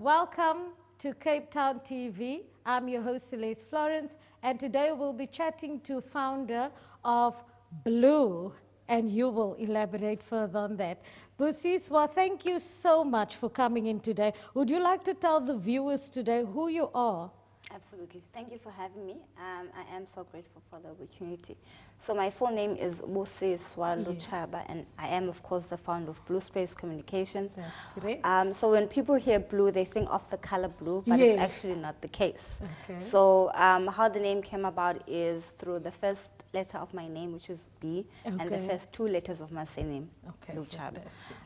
Welcome to Cape Town TV. I'm your host, Celest Florence, and today we'll be chatting to founder of Blu, and you will elaborate further on that. Busiswa, thank you so much for coming in today. Would you like to tell the viewers today who you are? Absolutely. Thank you for having me. I am so grateful for the opportunity. So my full name is Busiswa Lutshaba, and I am, of course, the founder of Blu Space Communications. That's great. So when people hear blue, they think of the color blue, but it's actually not the case. Okay. So how the name came about is through the first letter of my name, which is B, and the first two letters of my surname, Lutshaba.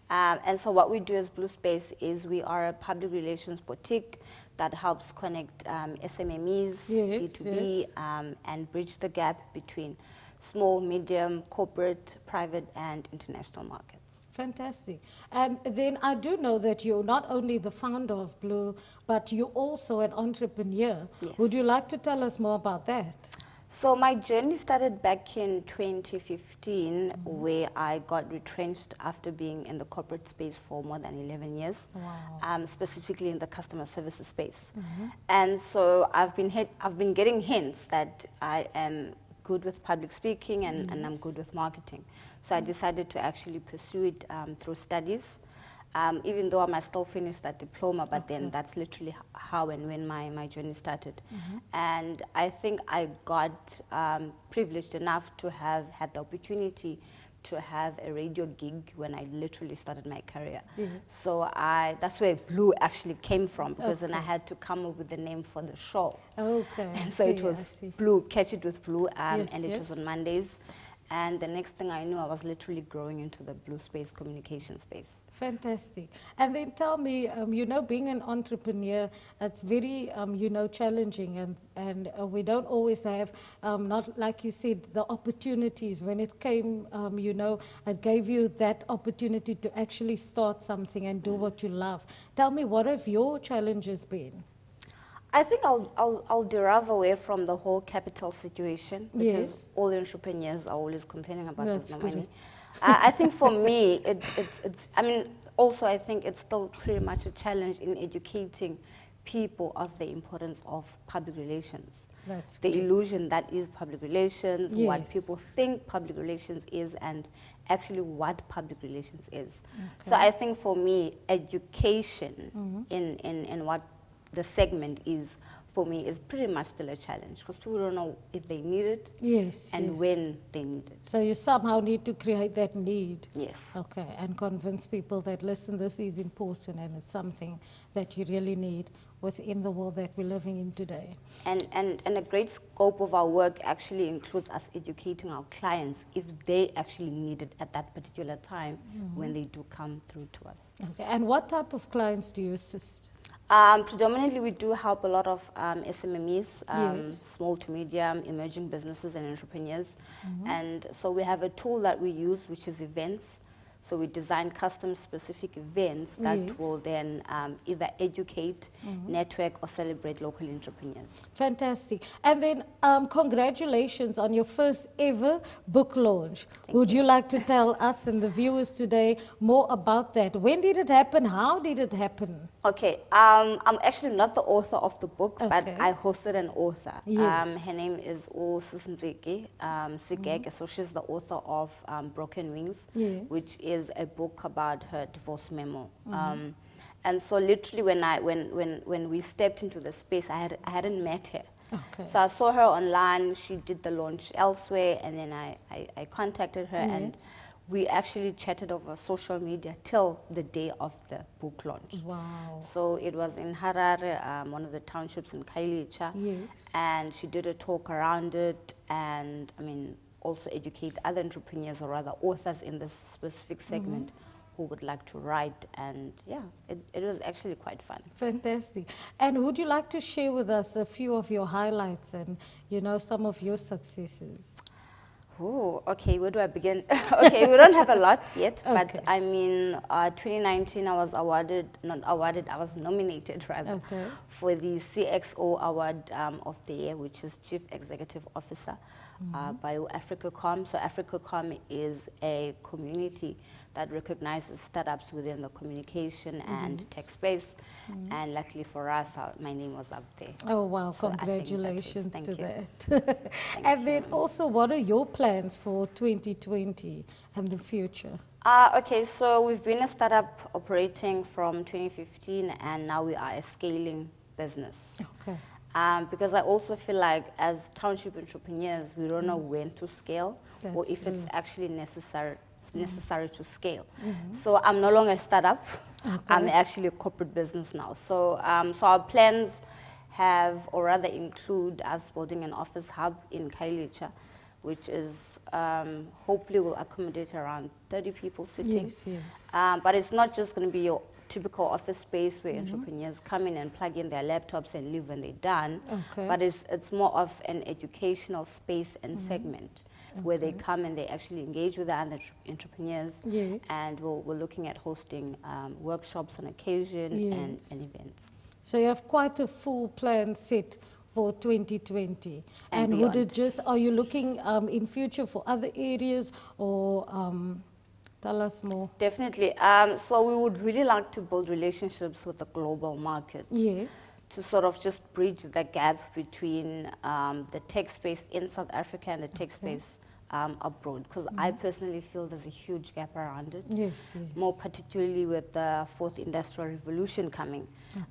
And so what we do as Blu Space is we are a public relations boutique that helps connect SMMEs, B2B, and bridge the gap between small, medium, corporate, private, and international markets. Fantastic. And then I do know that you're not only the founder of Blu, but you're also an entrepreneur. Yes. Would you like to tell us more about that? So my journey started back in 2015, where I got retrenched after being in the corporate space for more than 11 years, specifically in the customer services space. And so I've been getting hints that I am good with public speaking and I'm good with marketing. So I decided to actually pursue it through studies. Even though I might still finish that diploma, but then that's literally how and when my journey started. And I think I got privileged enough to have had the opportunity to have a radio gig when I literally started my career. So that's where Blu actually came from, because then I had to come up with the name for the show. And so it was Blu, Catch It with Blu, and it was on Mondays. And the next thing I knew, I was literally growing into the Blu Space Communication space. Fantastic. And then tell me, being an entrepreneur, it's very, challenging, and we don't always have, not like you said, the opportunities. When it came, it gave you that opportunity to actually start something and do what you love. Tell me, what have your challenges been? I think I'll derive away from the whole capital situation, because all entrepreneurs are always complaining about there's no money. I think for me, also I think it's still pretty much a challenge in educating people of the importance of public relations. The illusion that is public relations, what people think public relations is, and actually what public relations is. So I think for me, education in what the segment is, for me, is pretty much still a challenge, because people don't know if they need it and when they need it. So you somehow need to create that need. Yes. Okay, and convince people that, listen, this is important and it's something that you really need within the world that we're living in today. And a great scope of our work actually includes us educating our clients if they actually need it at that particular time when they do come through to us. Okay, and what type of clients do you assist? Predominantly, we do help a lot of SMMEs, small to medium, emerging businesses and entrepreneurs. And so we have a tool that we use, which is events. So we design custom-specific events that will then either educate, network, or celebrate local entrepreneurs. Fantastic. And then congratulations on your first ever book launch. Would you like to tell us and the viewers today more about that? When did it happen? How did it happen? Okay, I'm actually not the author of the book, but I hosted an author. Her name is Sigege, so she's the author of Broken Wings, which is a book about her divorce memo. And so literally when we stepped into the space, I hadn't met her. So I saw her online, she did the launch elsewhere, and then I contacted her, and we actually chatted over social media till the day of the book launch. Wow. So it was in Harare, one of the townships in Khayelitsha, and she did a talk around it, and also educate other entrepreneurs, or rather authors in this specific segment, who would like to write, and it was actually quite fun. Fantastic. And would you like to share with us a few of your highlights and some of your successes? Oh, okay, where do I begin? Okay, we don't have a lot yet, but 2019 I was I was nominated rather for the CXO Award of the Year, which is Chief Executive Officer by AfricaCom. So AfricaCom is a community that recognizes startups within the communication and tech space. And luckily for us, my name was up there. Oh, wow. So I think that is- Congratulations thank to you. that. And then also, what are your plans for 2020 and the future? Okay, so we've been a startup operating from 2015, and now we are a scaling business. Okay. Because I also feel like as township entrepreneurs, we don't know when to scale or That's if it's true. actually necessary to scale. So I'm no longer a startup. I'm actually a corporate business now. So, so our plans have, or rather include us building an office hub in Khayelitsha, which is hopefully will accommodate around 30 people sitting. Yes, yes. But it's not just going to be your typical office space where entrepreneurs come in and plug in their laptops and leave when they're done. Okay. But it's more of an educational space and segment where they come and they actually engage with the other entrepreneurs. Yes. And we're looking at hosting workshops on occasion and events. So you have quite a full plan set for 2020. And would beyond. it just, are you looking in future for other areas, or tell us more? Definitely. So we would really like to build relationships with the global market. Yes. To sort of just bridge the gap between the tech space in South Africa and the tech space abroad. Because I personally feel there's a huge gap around it. Yes, yes. More particularly with the fourth industrial revolution coming.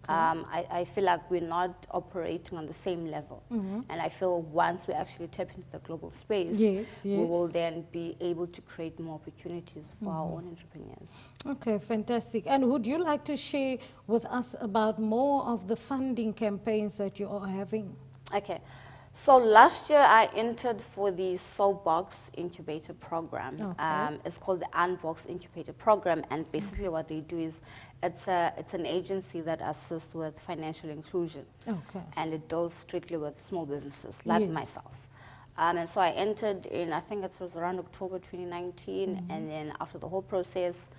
I feel like we're not operating on the same level. And I feel once we actually tap into the global space, Yes, we yes. will then be able to create more opportunities for our own entrepreneurs. Okay, fantastic. And would you like to share with us about more of the funding campaigns that you are having? Okay. So last year I entered for the Soapbox Incubator Program. Okay. It's called the Unbox Incubator Program, and basically what they do is it's an agency that assists with financial inclusion. Okay. And it deals strictly with small businesses like Yes. myself. And so I entered in, I think it was around October 2019, and then after the whole process,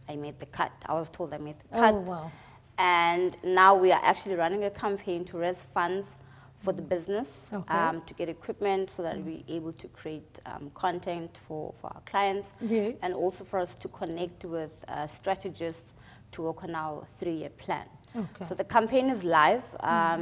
I made the cut. I was told I made the cut. Oh, wow. And now we are actually running a campaign to raise funds for the business, Okay. to get equipment so that we're able to create content for our clients. Yes. And also for us to connect with strategists to work on our 3-year plan. Okay. So the campaign is live.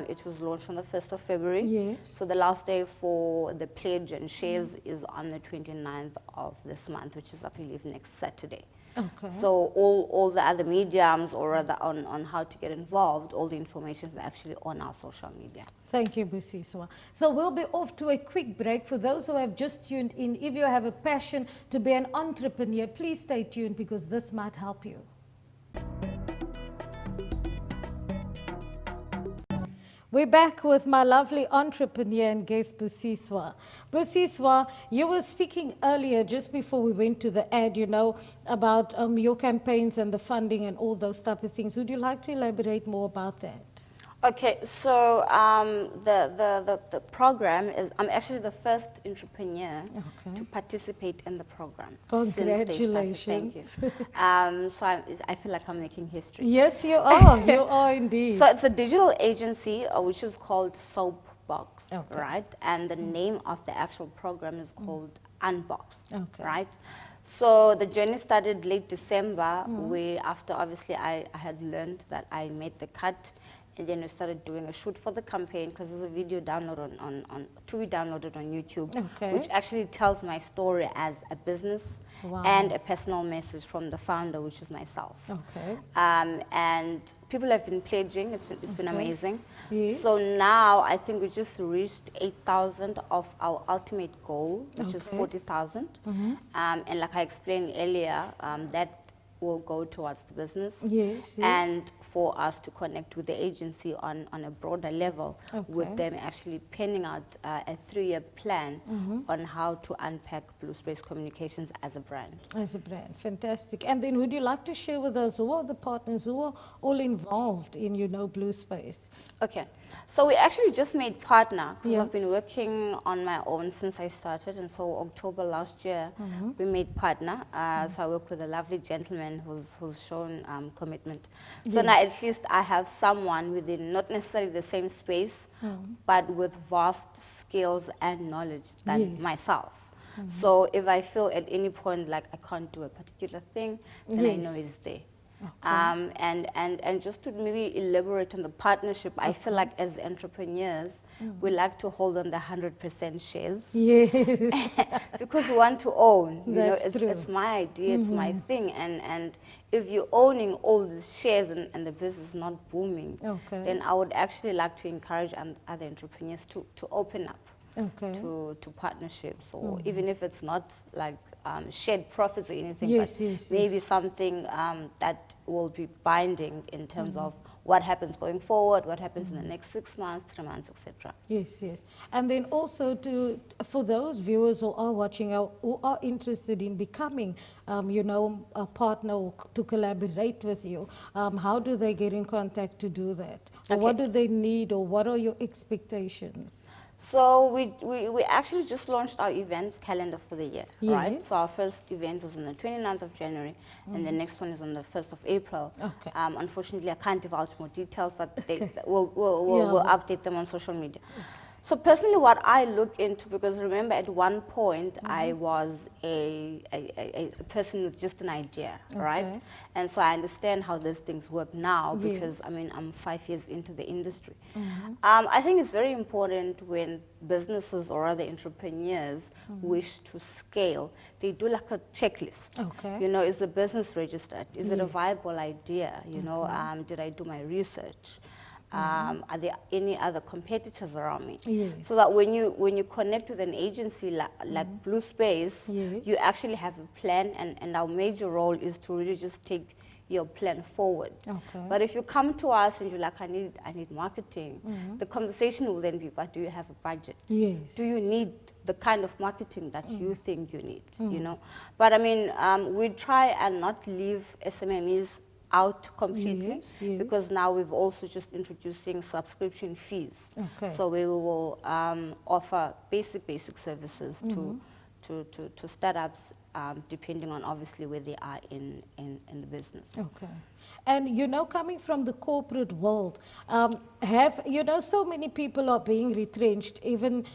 It was launched on the 1st of February. Yes. So the last day for the pledge and shares is on the 29th of this month, which is, I believe, next Saturday. Okay. So all the other mediums, or rather on how to get involved, all the information is actually on our social media. Thank you, Busiswa. So we'll be off to a quick break. For those who have just tuned in, if you have a passion to be an entrepreneur, please stay tuned because this might help you. We're back with my lovely entrepreneur and guest, Busiswa. Busiswa, you were speaking earlier, just before we went to the ad, you know, about your campaigns and the funding and all those type of things. Would you like to elaborate more about that? Okay, so the program is, I'm actually the first entrepreneur to participate in the program. Congratulations. Thank you. So I feel like I'm making history. Yes, you are. You are indeed. So it's a digital agency which is called Soapbox, Okay. right? And the name of the actual program is called Unbox, Okay. right? So the journey started late December, where after obviously I had learned that I made the cut. And then we started doing a shoot for the campaign, because there's a video download to be downloaded on YouTube, Okay. which actually tells my story as a business Wow. and a personal message from the founder, which is myself. Okay. And people have been pledging. It's been Okay. amazing. Yes. So now I think we just reached 8,000 of our ultimate goal, which is Okay. 40,000. And like I explained earlier, that will go towards the business. Yes, yes. And for us to connect with the agency on a broader level, with Okay. them actually penning out a 3-year plan on how to unpack Blu Space Communications as a brand. As a brand, fantastic. And then would you like to share with us who are the partners who are all involved in, you know, Blu Space? Okay, so we actually just made partner, because I've Yes. been working on my own since I started, and so October last year we made partner. So I work with a lovely gentleman who's shown commitment. So now at least I have someone within not necessarily the same space, but with vast skills and knowledge than Yes. myself. So if I feel at any point like I can't do a particular thing, then I know Yes. it's there. Okay. And just to maybe elaborate on the partnership, I feel like as entrepreneurs, we like to hold on the 100% shares Yes, because we want to own. You know, that's true. it's my idea, it's my thing, and if you're owning all the shares and the business is not booming, Okay. then I would actually like to encourage other entrepreneurs to open up Okay. to partnerships, or even if it's not like shared profits or anything, Yes, but yes, maybe yes. something that will be binding in terms of what happens going forward, what happens in the next 6 months, 3 months, etc. Yes, yes. And then also for those viewers who are watching who are interested in becoming, a partner or to collaborate with you, how do they get in contact to do that? Or what Okay. do they need, or what are your expectations? So we actually just launched our events calendar for the year, right? So our Yes. first event was on the 29th of January, and the next one is on the 1st of April. Okay. Unfortunately, I can't divulge more details, but Okay. we'll Yeah. update them on social media. So personally, what I look into, because remember at one point I was a person with just an idea, right? Okay. And so I understand how these things work now because Yes. I mean I'm 5 years into the industry. I think it's very important when businesses or other entrepreneurs wish to scale, they do like a checklist. Okay. You know, is the business registered? Is it a Yes. viable idea? You know, did I do my research? Are there any other competitors around me? Yes. So that when you connect with an agency like Blu Space, Yes. you actually have a plan, and our major role is to really just take your plan forward. Okay. But if you come to us and you're like, I need marketing, the conversation will then be, but do you have a budget? Yes. Do you need the kind of marketing that you think you need? You know, but I mean, we try and not leave SMMEs out completely, Yes, yes. because now we've also just introducing subscription fees. Okay. So we will offer basic services to startups, depending on obviously where they are in the business. Okay. And coming from the corporate world, so many people are being retrenched, even,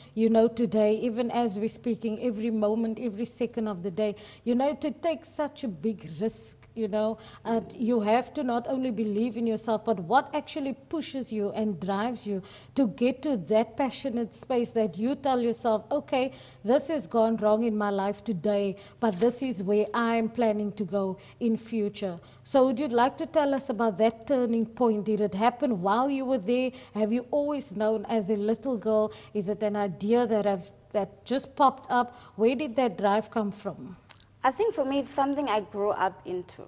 today, even as we're speaking, every moment, every second of the day, to take such a big risk. You have to not only believe in yourself, but what actually pushes you and drives you to get to that passionate space that you tell yourself, okay, this has gone wrong in my life today, but this is where I'm planning to go in future. So would you like to tell us about that turning point? Did it happen while you were there? Have you always known as a little girl? Is it an idea that just popped up? Where did that drive come from? I think for me, it's something I grew up into.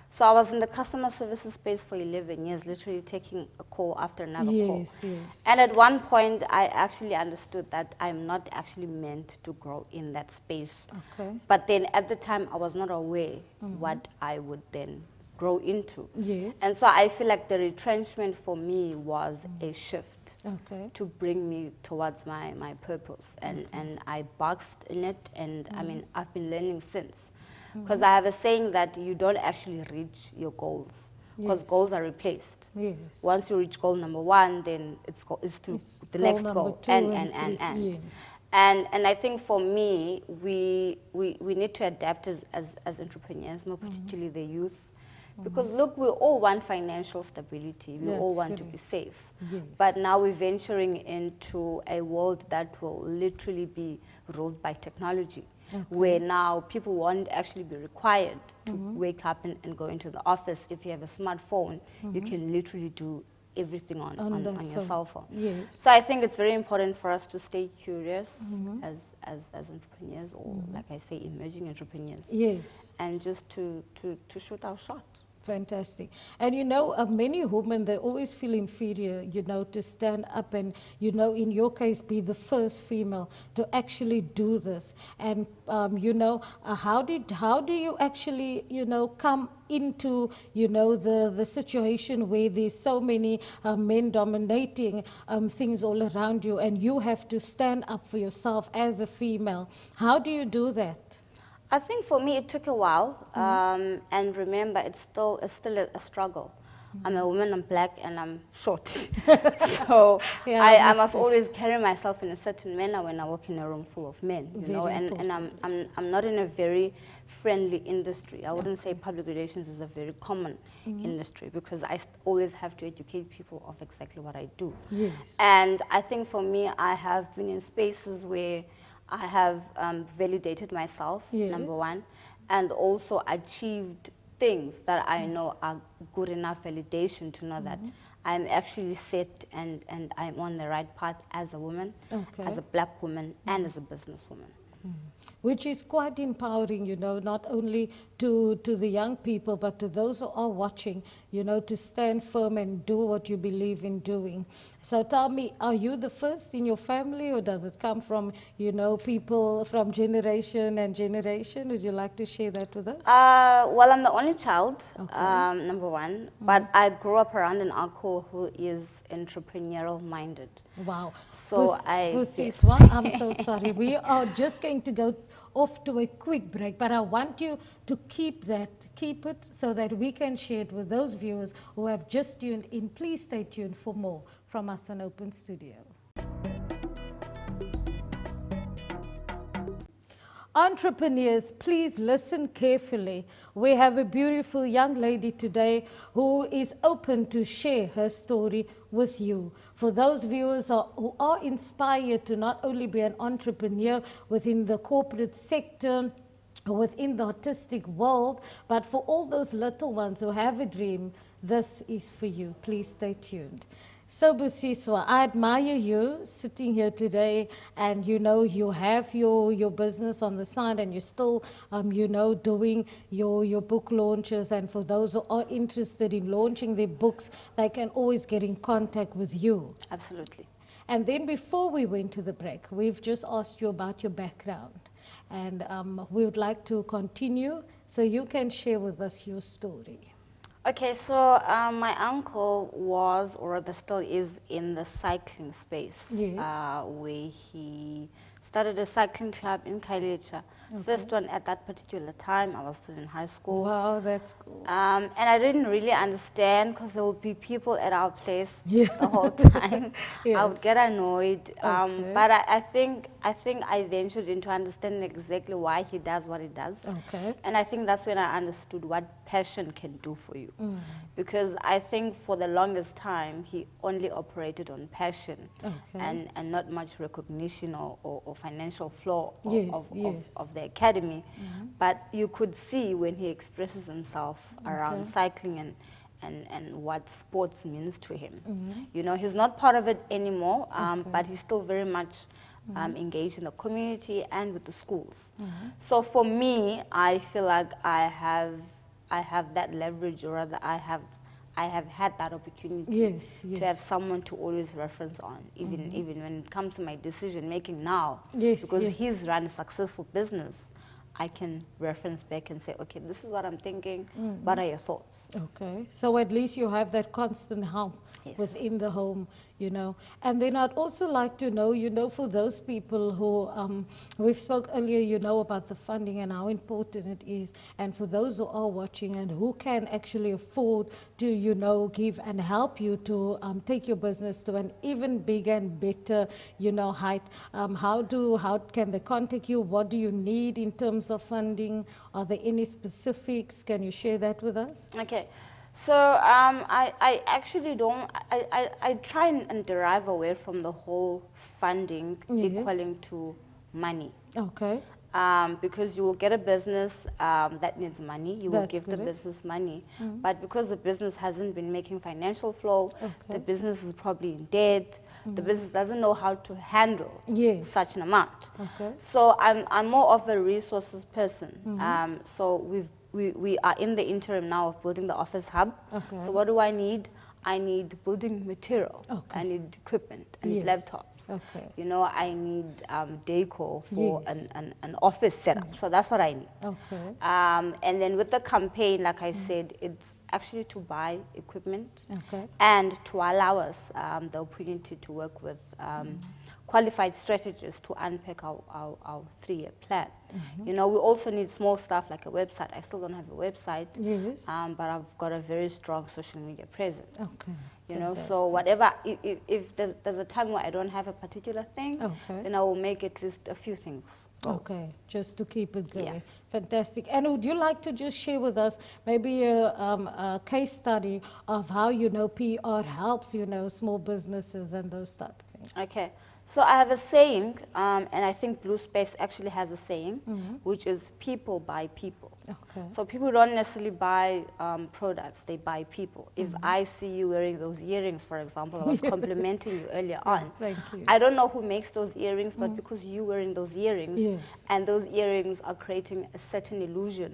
So I was in the customer services space for 11 years, literally taking a call after another call. Yes, yes. And at one point, I actually understood that I'm not actually meant to grow in that space. Okay. But then at the time, I was not aware what I would then grow into. Yes. And so I feel like the retrenchment for me was a shift Okay. to bring me towards my purpose. And I boxed in it, and I mean, I've been learning since. Because I have a saying that you don't actually reach your goals, because Yes. goals are replaced. Yes. Once you reach goal number 1, then it's to It's the goal next number goal, 2 and. Yes. And I think for me, we need to adapt as entrepreneurs, more particularly the youth. Because look, we all want financial stability. We all That's want to correct. be safe. Yes. But now we're venturing into a world that will literally be ruled by technology, where now people won't actually be required to wake up and go into the office. If you have a smartphone, you can literally do everything on your phone. cell phone. Yes. So I think it's very important for us to stay curious as entrepreneurs, or like I say, emerging entrepreneurs, Yes. and just to shoot our shot. Fantastic. And many women, they always feel inferior, to stand up and, in your case, be the first female to actually do this. And, how do you actually, come into, the situation where there's so many men dominating things all around you, and you have to stand up for yourself as a female? How do you do that? I think for me it took a while, and remember, it's still a struggle. I'm a woman, I'm black, and I'm short. So Yeah, I must always carry myself in a certain manner when I walk in a room full of men, you know, Very and I'm not in a very friendly industry. I wouldn't say public relations is a very common industry, because I always have to educate people of exactly what I do. Yes. And I think for me, I have been in spaces where I have validated myself, Yes. number one, and also achieved things that I know are good enough validation to know that I'm actually set and I'm on the right path as a woman, Okay. as a black woman, and as a businesswoman. Which is quite empowering, you know, not only to the young people, but to those who are watching, you know, to stand firm and do what you believe in doing. So tell me, are you the first in your family, or does it come from, you know, people from generation and generation? Would you like to share that with us? Well, I'm the only child, Okay. number one, but I grew up around an uncle who is entrepreneurial minded. Wow. So Busiswa, I'm so sorry. We are just going to go off to a quick break, but I want you to keep it so that we can share it with those viewers who have just tuned in. Please stay tuned for more from us on Open Studio. Entrepreneurs, please listen carefully. We have a beautiful young lady today who is open to share her story with you. For those viewers who are inspired to not only be an entrepreneur within the corporate sector, within the artistic world, but for all those little ones who have a dream, this is for you. Please stay tuned. So Busiswa, I admire you sitting here today, and you know you have your business on the side, and you're still you know doing your book launches. And for those who are interested in launching their books, they can always get in contact with you. Absolutely. And then before we went to the break, we've just asked you about your background, and we would like to continue so you can share with us your story. Okay, so my uncle was, or rather still is, in the cycling space. Yes. Where he started a cycling club in Khayelitsha. First one at that particular time. I was still in high school. Wow, that's cool. And I didn't really understand, because there would be people at our place Yeah. the whole time. I would Yes. get annoyed. Okay. But I think I ventured into understanding exactly why he does what he does. Okay. And I think that's when I understood what passion can do for you. Because I think for the longest time, he only operated on passion, Okay. and not much recognition or financial flow Yes, yes. of the academy. But you could see when he expresses himself around Okay. cycling and what sports means to him. You know, he's not part of it anymore, but he's still very much engaged in the community and with the schools. So for me, I feel like I have that leverage, or rather I have had that opportunity Yes, yes. to have someone to always reference on, even when it comes to my decision making now. Yes, because yes. he's run a successful business, I can reference back and say, okay, this is what I'm thinking. What are your thoughts? Okay, so at least you have that constant help Yes. within the home, you know. And then I'd also like to know, you know, for those people who, we've spoke earlier, you know, about the funding and how important it is. And for those who are watching and who can actually afford to, you know, give and help you to take your business to an even bigger and better, you know, height, how can they contact you? What do you need in terms of funding? Are there any specifics? Can you share that with us? Okay. So I actually don't, I try and derive away from the whole funding Yes. equaling to money. Okay. Because you will get a business that needs money, you will That's give the correct. business money, but because the business hasn't been making financial flow, the business is probably in debt, the business doesn't know how to handle Yes. such an amount. Okay. So I'm more of a resources person. So we are in the interim now of building the office hub. Okay. So what do I need? I need building material. Okay. I need equipment. I need Yes. laptops. Okay. You know, I need decor for Yes. an office setup. So that's what I need. Okay. And then with the campaign, like I said, it's actually to buy equipment Okay. and to allow us the opportunity to work with qualified strategists to unpack our 3-year plan. You know, we also need small stuff like a website. I still don't have a website, Yes. but I've got a very strong social media presence. Okay. You know, so whatever, if there's a time where I don't have a particular thing, then I will make at least a few things. Okay, just to keep it going. Yeah. Fantastic. And would you like to just share with us maybe a case study of how, you know, PR helps, you know, small businesses and those type of things? Okay. So I have a saying, and I think Blu Space actually has a saying, which is people buy people. Okay. So people don't necessarily buy products, they buy people. If I see you wearing those earrings, for example, I was complimenting you earlier on. Thank you. I don't know who makes those earrings, but because you're wearing those earrings, Yes. and those earrings are creating a certain illusion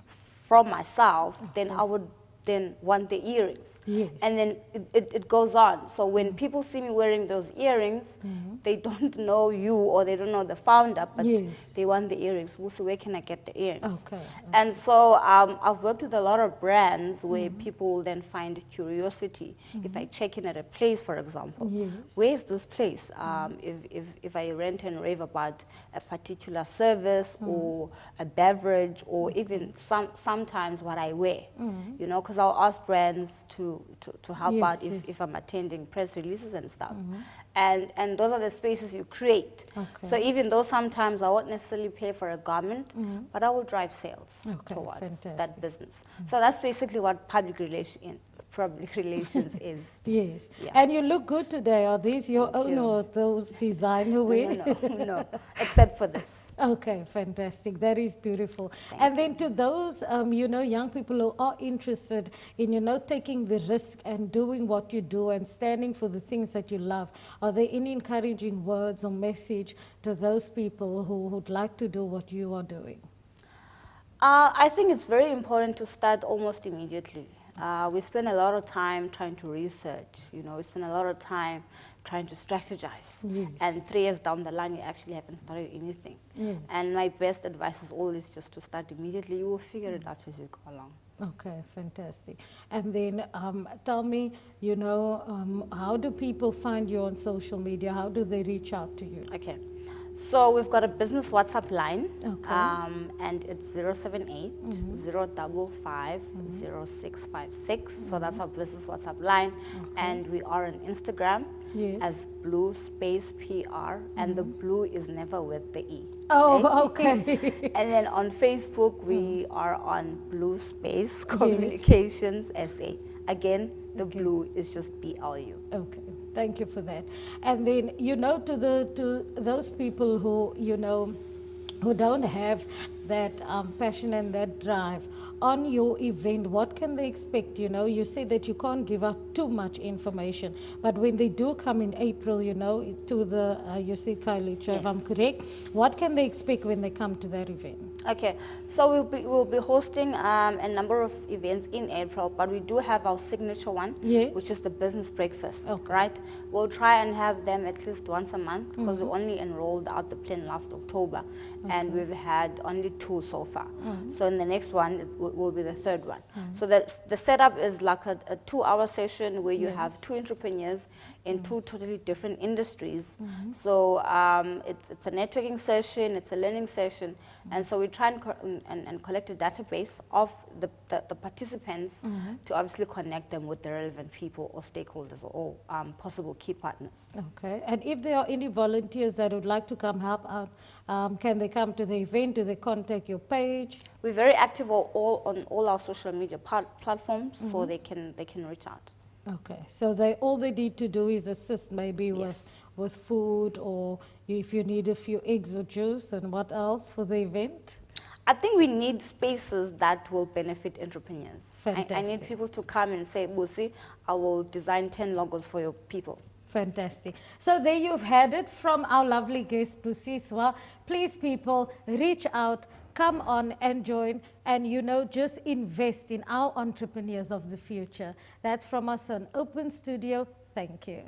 from myself, then I would then want the earrings. Yes. And then it goes on. So when people see me wearing those earrings, they don't know you or they don't know the founder, but Yes. they want the earrings. So where can I get the earrings? Okay. And so I've worked with a lot of brands where people then find curiosity. If I check in at a place, for example, Yes. where is this place? If I rent and rave about a particular service or a beverage or even sometimes what I wear, you know, because I'll ask brands to help Yes, out yes. if I'm attending press releases and stuff. And those are the spaces you create. Okay. So even though sometimes I won't necessarily pay for a garment, but I will drive sales Okay, towards fantastic. that business. So that's basically what public relations is. Yes. Yeah. And you look good today. Are these your Thank own you. or those designer wear? No, except for this. Okay, fantastic. That is beautiful. And then to those, you know, young people who are interested in, you know, taking the risk and doing what you do and standing for the things that you love, are there any encouraging words or message to those people who would like to do what you are doing? I think it's very important to start almost immediately. We spend a lot of time trying to research, you know, we spend a lot of time trying to strategize. Yes. And 3 years down the line, you actually haven't started anything. Yes. And my best advice is always just to start immediately. You will figure it out as you go along. Okay, fantastic. And then tell me, you know, how do people find you on social media? How do they reach out to you? Okay. So we've got a business WhatsApp line, Okay. and it's 078 055 0656. So that's our business WhatsApp line. And we are on Instagram Yes. as Blu Space PR, and the blue is never with the E. Oh, right? okay. And then on Facebook, we are on Blu Space Communications SA. Again, the blue is just BLU. Okay, thank you for that. And then, you know, to those people who, you know, who don't have that passion and that drive on your event, what can they expect? You know, you say that you can't give out too much information, but when they do come in April, you know, to the, you see Khayelitsha, if I'm correct, what can they expect when they come to that event? Okay, so we'll be hosting a number of events in April, but we do have our signature one, Yes. which is the business breakfast, Okay. right? We'll try and have them at least once a month because we only enrolled out the plan last October, and we've had only 2 so far. So in the next one, it will be the 3rd one. So the setup is like a 2-hour session where you have 2 entrepreneurs in 2 totally different industries. So it's a networking session, it's a learning session, and so we try and collect a database of the participants to obviously connect them with the relevant people or stakeholders or possible key partners. Okay, and if there are any volunteers that would like to come help out, can they come to the event? Do they contact your page? We're very active on all our social media platforms, so they can reach out. Okay, so all they need to do is assist maybe with food, or if you need a few eggs or juice, and what else for the event? I think we need spaces that will benefit entrepreneurs. I need Fantastic. people to come and say, Busi, I will design 10 logos for your people. Fantastic. So there you've had it from our lovely guest, Busiswa. Please, people, reach out, come on and join, and, you know, just invest in our entrepreneurs of the future. That's from us on Open Studio. Thank you.